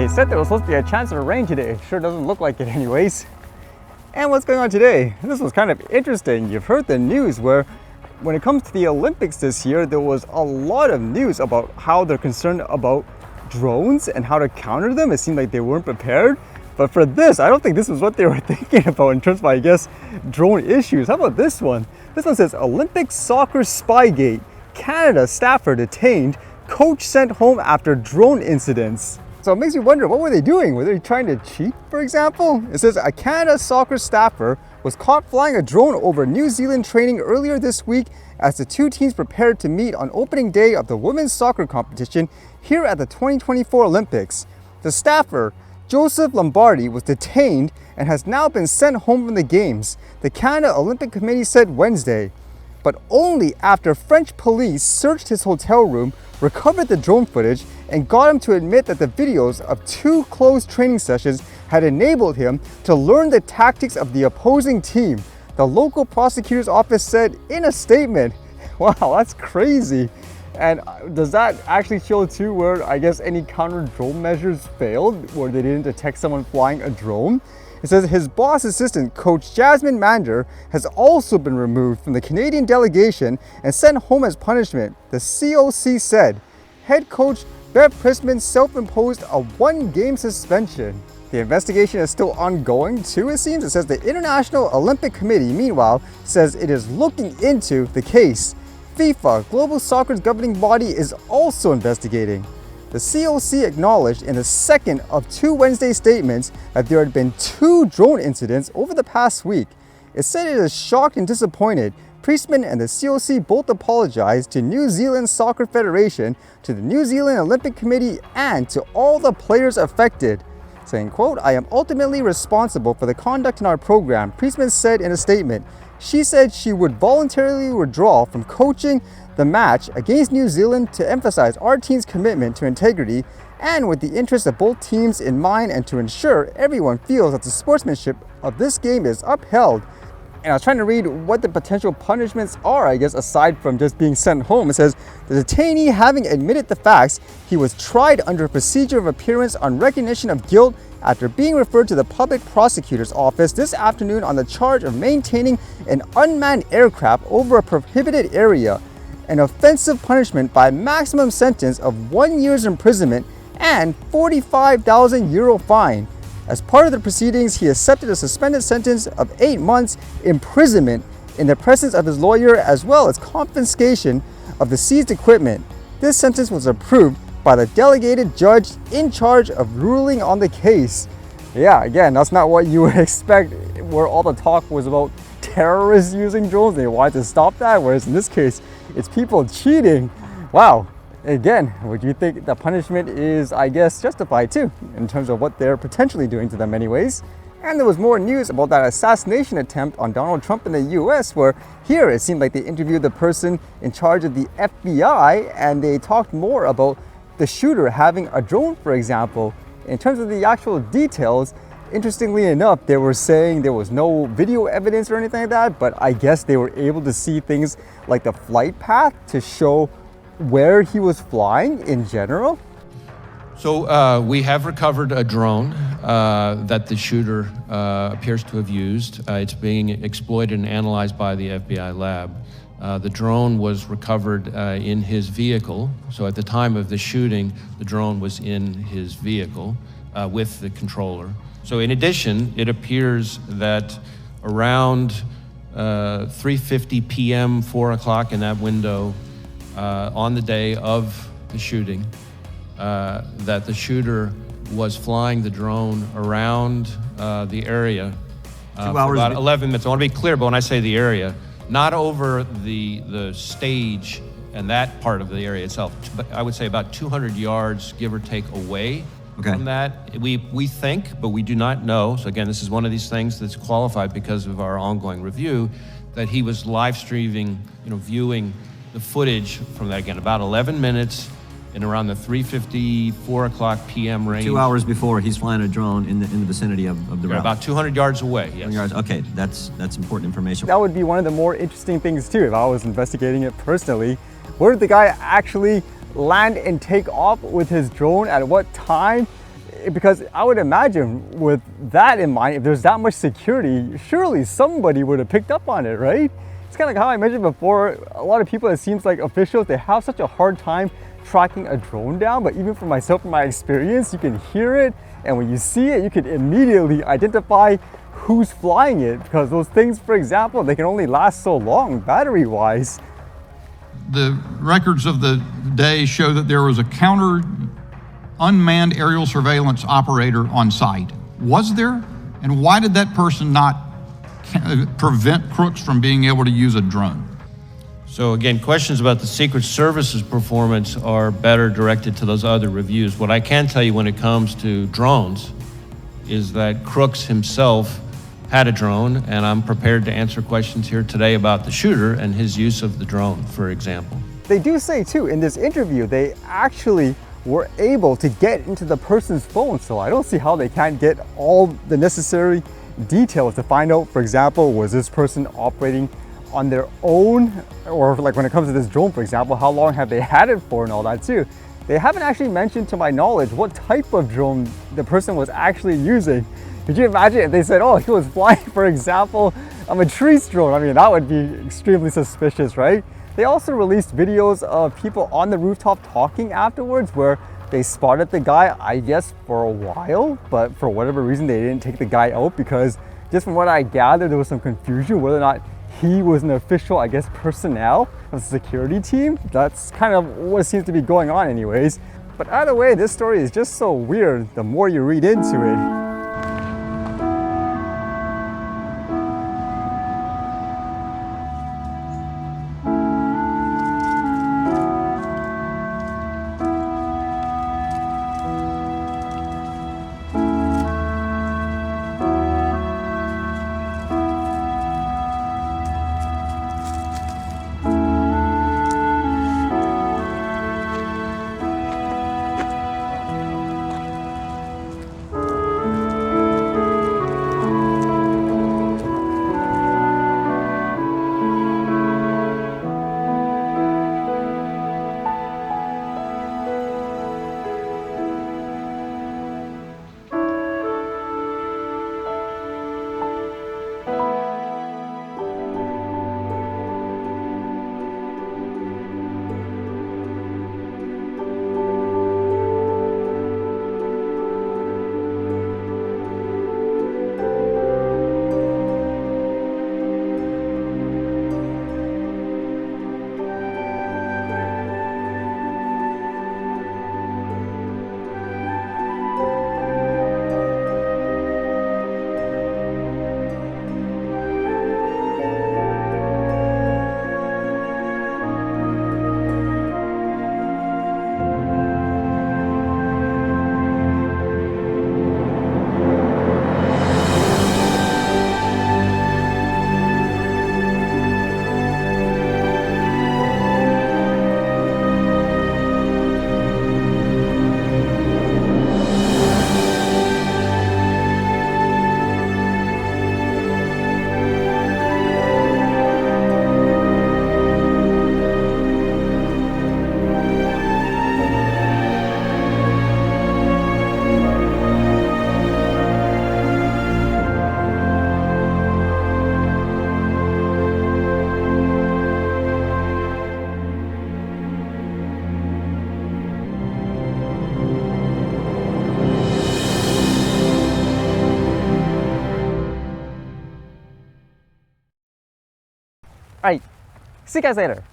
They said there was supposed to be a chance of rain today. Sure doesn't look like it anyways. And what's going on today? This was kind of interesting. You've heard the news where when it comes to the Olympics this year, there was a lot of news about how they're concerned about drones and how to counter them. It seemed like they weren't prepared. But for this, I don't think this was what they were thinking about in terms of, I guess, drone issues. How about this one? This one says, Olympic soccer spygate. Canada staffer detained. Coach sent home after drone incidents. So it makes me wonder, what were they doing? Were they trying to cheat, for example? It says a Canada soccer staffer was caught flying a drone over New Zealand training earlier this week as the two teams prepared to meet on opening day of the women's soccer competition here at the 2024 Olympics. The staffer, Joseph Lombardi, was detained and has now been sent home from the games, the Canada Olympic Committee said Wednesday. But only after French police searched his hotel room, recovered the drone footage, and got him to admit that the videos of two closed training sessions had enabled him to learn the tactics of the opposing team, the local prosecutor's office said in a statement. Wow, that's crazy. And does that actually show too where, I guess, any counter drone measures failed, where they didn't detect someone flying a drone? It says his boss assistant, Coach Jasmine Mander, has also been removed from the Canadian delegation and sent home as punishment, the COC said. Head coach Bev Prisman self-imposed a one-game suspension. The investigation is still ongoing too, it seems. It says the International Olympic Committee, meanwhile, says it is looking into the case. FIFA, global soccer's governing body, is also investigating. The COC acknowledged in the second of two Wednesday statements that there had been two drone incidents over the past week. It said it is shocked and disappointed. Priestman and the COC both apologized to New Zealand Soccer Federation, to the New Zealand Olympic Committee, and to all the players affected, saying, quote, I am ultimately responsible for the conduct in our program, Priestman said in a statement. She said she would voluntarily withdraw from coaching the match against New Zealand to emphasize our team's commitment to integrity and with the interests of both teams in mind and to ensure everyone feels that the sportsmanship of this game is upheld. And I was trying to read what the potential punishments are, I guess, aside from just being sent home. It says, the detainee having admitted the facts, he was tried under a procedure of appearance on recognition of guilt after being referred to the public prosecutor's office this afternoon on the charge of maintaining an unmanned aircraft over a prohibited area, an offensive punishment by maximum sentence of 1 year's imprisonment and €45,000 fine. As part of the proceedings, he accepted a suspended sentence of 8 months imprisonment in the presence of his lawyer, as well as confiscation of the seized equipment. This sentence was approved by the delegated judge in charge of ruling on the case. Yeah, again, that's not what you would expect, where all the talk was about terrorists using drones. They wanted to stop that, whereas in this case, it's people cheating. Wow. Again, would you think the punishment is, I guess, justified too, in terms of what they're potentially doing to them anyways? And there was more news about that assassination attempt on Donald Trump in the US, where here it seemed like they interviewed the person in charge of the FBI and they talked more about the shooter having a drone, for example. In terms of the actual details, interestingly enough, they were saying there was no video evidence or anything like that, but I guess they were able to see things like the flight path to show where he was flying in general. So we have recovered a drone that the shooter appears to have used. It's being exploited and analyzed by the FBI lab. The drone was recovered in his vehicle. So at the time of the shooting, the drone was in his vehicle with the controller. So in addition, it appears that around 3:50 p.m., 4 o'clock in that window, on the day of the shooting, that the shooter was flying the drone around the area for about 11 minutes. I want to be clear, but when I say the area, not over the stage and that part of the area itself, but I would say about 200 yards, give or take, away from that. We think, but we do not know. So again, this is one of these things that's qualified because of our ongoing review, that he was live streaming, viewing the footage from that, again, about 11 minutes in around the 3:50, 4 o'clock p.m. range. 2 hours before, he's flying a drone in the vicinity of the route. About 200 yards away, yes. Yards. Okay, that's important information. That would be one of the more interesting things too, if I was investigating it personally. Where did the guy actually land and take off with his drone? At what time? Because I would imagine with that in mind, if there's that much security, surely somebody would have picked up on it, right? It's kind of like how I mentioned before, a lot of people, it seems like officials, they have such a hard time tracking a drone down, but even for myself, from my experience, you can hear it, and when you see it, you can immediately identify who's flying it, because those things, for example, they can only last so long battery-wise. The records of the day show that there was a counter unmanned aerial surveillance operator on site. Was there? And why did that person not prevent Crooks from being able to use a drone? So again, questions about the Secret Service's performance are better directed to those other reviews. What I can tell you when it comes to drones is that Crooks himself had a drone, and I'm prepared to answer questions here today about the shooter and his use of the drone, for example. They do say too, in this interview, they actually were able to get into the person's phone, so I don't see how they can't get all the necessary details to find out, for example, was this person operating on their own, or like when it comes to this drone, for example, how long have they had it for and all that too. They haven't actually mentioned, to my knowledge, what type of drone the person was actually using. Could you imagine if they said, oh, he was flying, for example, a tree drone? I mean, that would be extremely suspicious, right? They also released videos of people on the rooftop talking afterwards where they spotted the guy, I guess, for a while, but for whatever reason, they didn't take the guy out because just from what I gathered, there was some confusion whether or not he was an official, I guess, personnel of the security team. That's kind of what seems to be going on anyways. But either way, this story is just so weird the more you read into it. All right, see you guys later.